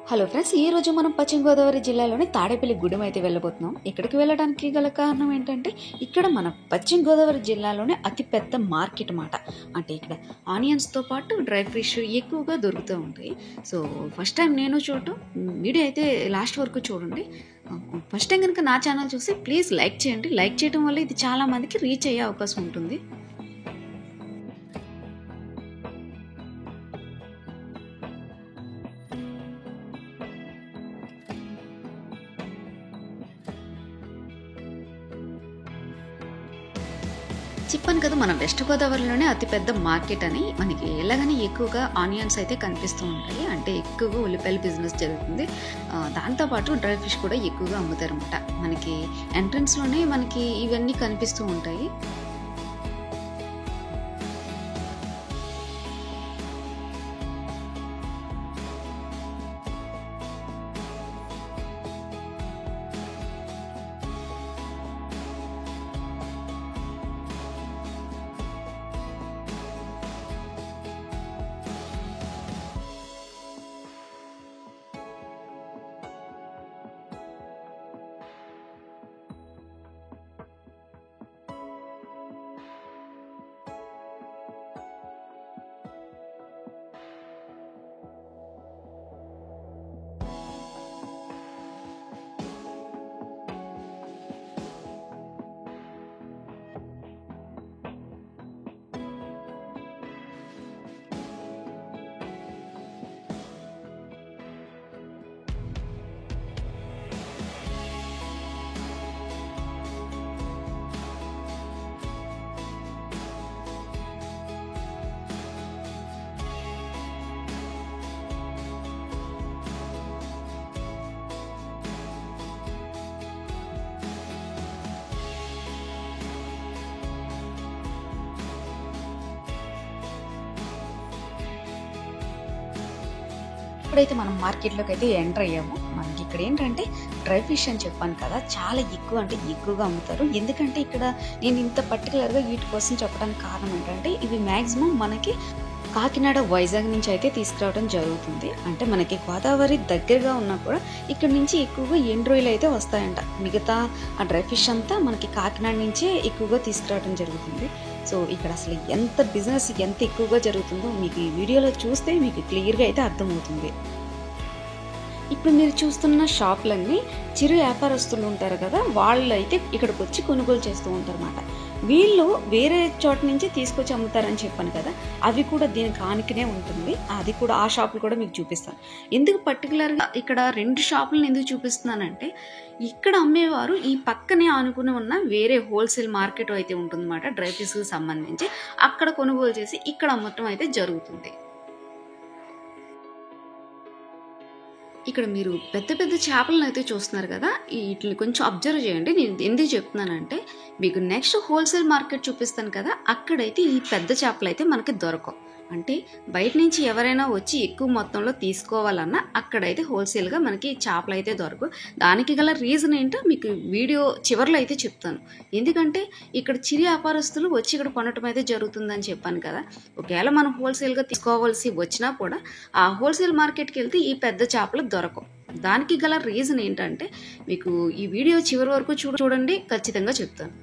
Hello friends, ఈ రోజు మనం పశ్చిమ గోదావరి జిల్లాలోని తాడేపల్లి గూడెం అయితే వెళ్ళబోతున్నాం. ఇక్కడికి వెళ్ళడానికి గల కారణం ఏంటంటే, ఇక్కడ మన పశ్చిమ గోదావరి జిల్లాలోనే అతిపెద్ద మార్కెట్ మాట. అంటే ఇక్కడ ఆనియన్స్తో పాటు డ్రై ఫిష్ ఎక్కువగా దొరుకుతూ ఉంటాయి. సో ఫస్ట్ టైం నేను చూడటం, వీడియో అయితే లాస్ట్ వరకు చూడండి. ఫస్ట్ టైం కనుక నా ఛానల్ చూసి ప్లీజ్ లైక్ చేయండి. లైక్ చేయడం వల్ల ఇది చాలా మందికి రీచ్ అయ్యే అవకాశం ఉంటుంది. చెప్పాను కదా, మన వెస్ట్ గోదావరిలోనే అతిపెద్ద మార్కెట్ అని. మనకి ఎలాగని ఎక్కువగా ఆనియన్స్ అయితే కనిపిస్తూ ఉంటాయి. అంటే ఎక్కువగా ఉల్లిపాయల బిజినెస్ జరుగుతుంది. దాంతోపాటు డ్రై ఫిష్ కూడా ఎక్కువగా అమ్ముతారు అనమాట. మనకి ఎంట్రన్స్లోనే మనకి ఇవన్నీ కనిపిస్తూ ఉంటాయి. ఇప్పుడైతే మనం మార్కెట్లోకి అయితే ఎంటర్ అయ్యాము. మనకి ఇక్కడ ఏంటంటే డ్రై ఫిష్ అని చెప్పాను కదా, చాలా ఎక్కువ అంటే ఎక్కువగా అమ్ముతారు. ఎందుకంటే ఇక్కడ నేను ఇంత పర్టికులర్గా వీటి కోసం చెప్పడానికి కారణం ఏంటంటే, ఇవి మ్యాక్సిమం మనకి కాకినాడ, వైజాగ్ నుంచి అయితే తీసుకురావడం జరుగుతుంది. అంటే మనకి గోదావరి దగ్గరగా ఉన్నా కూడా ఇక్కడ నుంచి ఎక్కువగా ఎండు రొయ్యలు అయితే వస్తాయంట. మిగతా ఆ డ్రై ఫిష్ అంతా మనకి కాకినాడ నుంచే ఎక్కువగా తీసుకురావడం జరుగుతుంది. సో ఇక్కడ అసలు ఎంత బిజినెస్ ఎంత ఎక్కువగా జరుగుతుందో మీకు ఈ వీడియోలో చూస్తే మీకు క్లియర్గా అయితే అర్థమవుతుంది. ఇప్పుడు మీరు చూస్తున్న షాపులన్నీ చిరు వ్యాపారస్తులు ఉంటారు కదా, వాళ్ళు అయితే ఇక్కడికి వచ్చి కొనుగోలు చేస్తూ ఉంటారు అన్నమాట. వీళ్ళు వేరే చోట నుంచి తీసుకొచ్చి అమ్ముతారని చెప్పాను కదా, అవి కూడా దీనికి ఆనుకునే ఉంటుంది. అది కూడా ఆ షాపులు కూడా మీకు చూపిస్తాను. ఎందుకు పర్టికులర్గా ఇక్కడ రెండు షాపులను ఎందుకు చూపిస్తున్నానంటే, ఇక్కడ అమ్మేవారు ఈ పక్కనే ఆనుకుని ఉన్న వేరే హోల్సేల్ మార్కెట్ అయితే ఉంటుందన్నమాట. డ్రై ఫిష్కి సంబంధించి అక్కడ కొనుగోలు చేసి ఇక్కడ అమ్మటం అయితే జరుగుతుంది. ఇక్కడ మీరు పెద్ద పెద్ద చేపలను అయితే చూస్తున్నారు కదా, వీటిని కొంచెం అబ్జర్వ్ చేయండి. నేను ఎందుకు చెప్తున్నానంటే, మీకు నెక్స్ట్ హోల్సేల్ మార్కెట్ చూపిస్తాను కదా, అక్కడైతే ఈ పెద్ద చేపలు అయితే మనకి దొరకవు. అంటే బయట నుంచి ఎవరైనా వచ్చి ఎక్కువ మొత్తంలో తీసుకోవాలన్నా అక్కడైతే హోల్సేల్గా మనకి చేపలు అయితే దొరకవు. దానికి గల రీజన్ ఏంటో మీకు వీడియో చివరిలో అయితే చెప్తాను. ఎందుకంటే ఇక్కడ చిరు వ్యాపారస్తులు వచ్చి ఇక్కడ కొనటం అయితే జరుగుతుందని చెప్పాను కదా. ఒకవేళ మనం హోల్సేల్గా తీసుకోవాల్సి వచ్చినా కూడా ఆ హోల్సేల్ మార్కెట్కి వెళ్తే ఈ పెద్ద చేపలు దొరకవు. దానికి గల రీజన్ ఏంటంటే, మీకు ఈ వీడియో చివరి వరకు చూడండి, ఖచ్చితంగా చెప్తాను.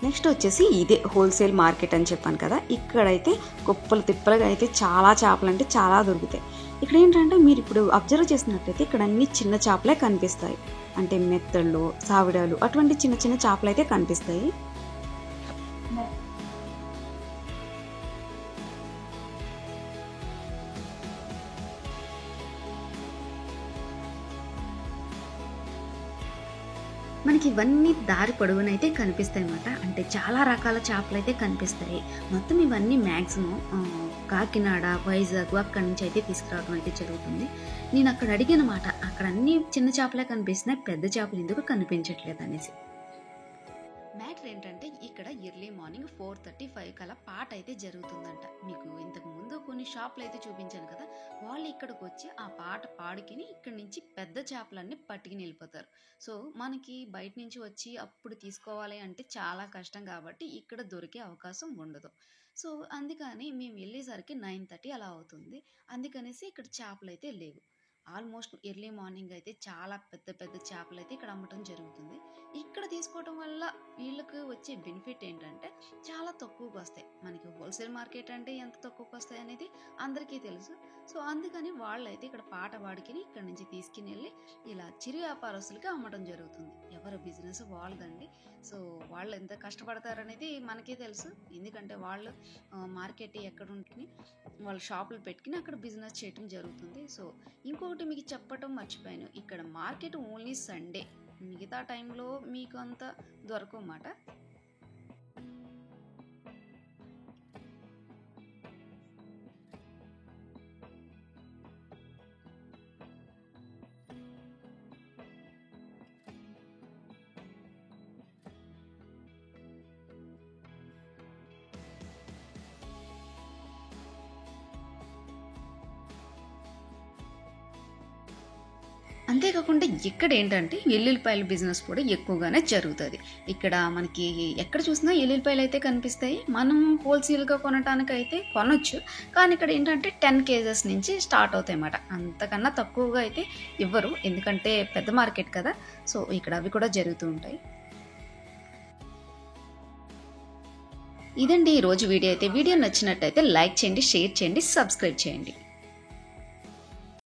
నెక్స్ట్ వచ్చేసి ఇదే హోల్సేల్ మార్కెట్ అని చెప్పాను కదా, ఇక్కడైతే కుప్పలు తిప్పలుగా అయితే చాలా చేపలు అంటే చాలా దొరుకుతాయి. ఇక్కడ ఏంటంటే మీరు ఇప్పుడు అబ్జర్వ్ చేసినట్టయితే ఇక్కడ అన్ని చిన్న చేపలే కనిపిస్తాయి, అంటే మెత్తళ్ళు, సావిడాలు అటువంటి చిన్న చిన్న చేపలు అయితే కనిపిస్తాయి. మనకి ఇవన్నీ దారి పొడవునైతే కనిపిస్తాయి అన్నమాట, అంటే చాలా రకాల చేపలు అయితే కనిపిస్తాయి. మొత్తం ఇవన్నీ మ్యాక్సిమం కాకినాడ, వైజాగ్ అక్కడి నుంచి అయితే తీసుకురావడం అయితే జరుగుతుంది. నేను అక్కడ అడిగిన మాట, అక్కడ అన్ని చిన్న చేపలే కనిపిస్తున్నాయి, పెద్ద చేపలు ఎందుకు కనిపించట్లేదు అనేసి. మ్యాటర్ ఏంటంటే ఇక్కడ ఎర్లీ మార్నింగ్ 4:35 కల్లా పాట అయితే జరుగుతుందంట. మీకు ఇంతకు ముందు కొన్ని షాపులు అయితే చూపించాను కదా, వాళ్ళు ఇక్కడికి వచ్చి ఆ పాట పాడుకుని ఇక్కడి నుంచి పెద్ద చేపలన్నీ పట్టుకుని వెళ్ళిపోతారు. సో మనకి బయట నుంచి వచ్చి అప్పుడు తీసుకోవాలి అంటే చాలా కష్టం, కాబట్టి ఇక్కడ దొరికే అవకాశం ఉండదు. సో అందుకని మేము వెళ్ళేసరికి 9:30 అలా అవుతుంది. అందుకనేసి ఇక్కడ చేపలు అయితే లేవు. ఆల్మోస్ట్ ఎర్లీ మార్నింగ్ అయితే చాలా పెద్ద పెద్ద చేపలు అయితే ఇక్కడ అమ్మటం జరుగుతుంది. ఇక్కడ తీసుకోవటం వల్ల వీళ్ళకి వచ్చే బెనిఫిట్ ఏంటంటే చాలా తక్కువకి వస్తాయి. మనకి హోల్సేల్ మార్కెట్ అంటే ఎంత తక్కువకి వస్తాయి అనేది అందరికీ తెలుసు. సో అందుకని వాళ్ళైతే ఇక్కడ పాట పాడుకుని ఇక్కడ నుంచి తీసుకుని వెళ్ళి ఇలా చిరు వ్యాపారస్తులకి అమ్మటం జరుగుతుంది. ఎవరి బిజినెస్ వాళ్ళదండి. సో వాళ్ళు ఎంత కష్టపడతారనేది మనకే తెలుసు, ఎందుకంటే వాళ్ళు మార్కెట్ ఎక్కడ ఉంటుంది వాళ్ళ షాపులు పెట్టుకుని అక్కడ బిజినెస్ చేయటం జరుగుతుంది. సో ఇంకొకటి మీకు చెప్పటం మర్చిపోయాను, ఇక్కడ మార్కెట్ ఓన్లీ సండే, మిగతా టైంలో మీకు అంత దొరకమాట. అంతేకాకుండా ఇక్కడ ఏంటంటే ఎల్లుల్లిపాయల బిజినెస్ కూడా ఎక్కువగానే జరుగుతుంది. ఇక్కడ మనకి ఎక్కడ చూసినా ఎల్లుల్లిపాయలు అయితే కనిపిస్తాయి. మనం హోల్సేల్గా కొనటానికి అయితే కొనొచ్చు, కానీ ఇక్కడ ఏంటంటే 10 kgs నుంచి స్టార్ట్ అవుతాయి అన్నమాట. అంతకన్నా తక్కువగా అయితే ఇవ్వరు, ఎందుకంటే పెద్ద మార్కెట్ కదా. సో ఇక్కడ అవి కూడా జరుగుతూ ఉంటాయి. ఇదండి ఈరోజు వీడియో అయితే. వీడియో నచ్చినట్టయితే లైక్ చేయండి, షేర్ చేయండి, సబ్స్క్రైబ్ చేయండి.